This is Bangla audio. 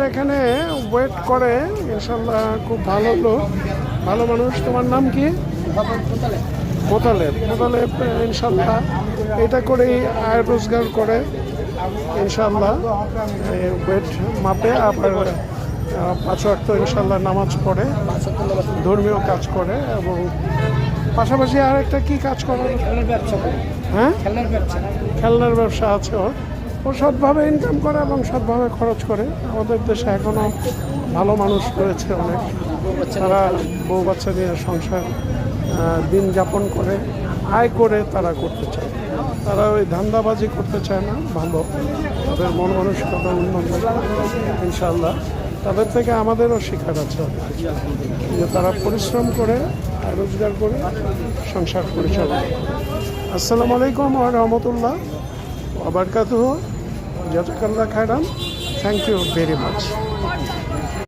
এখানে ওয়েট করে, ইনশাল্লাহ খুব ভালো লোক, ভালো মানুষ। তোমার নাম কি? মোতালেব। মোতালেব ইনশাল্লাহ এটা করেই আয় রোজগার করে, ইনশাল্লাহ ওয়েট মাপে, আবার 5 ওয়াক্ত ইনশাল্লাহ নামাজ পড়ে, ধর্মীয় কাজ করে, এবং পাশাপাশি আর একটা কি কাজ করে? হ্যাঁ, খেলনার ব্যবসা আছে ওর। ও সৎভাবে ইনকাম করে এবং সৎভাবে খরচ করে। আমাদের দেশে এখনও ভালো মানুষ রয়েছে অনেক, তারা বউ বাচ্চা নিয়ে সংসার দিন যাপন করে, আয় করে তারা করতে চায়। তারা ওই ধান্দাবাজি করতে চায় না, ভালো তাদের মন মানসিকতা উন্নত। ইনশাআল্লাহ তাদের থেকে আমাদেরও শেখার আছে যে তারা পরিশ্রম করে, রোজগার করে সংসার পরিচালনা। আসসালামু আলাইকুম ওয়া রাহমাতুল্লাহ ওয়া বারাকাতুহু। জাযাকাল্লাহ খাইরান। Thank you very much.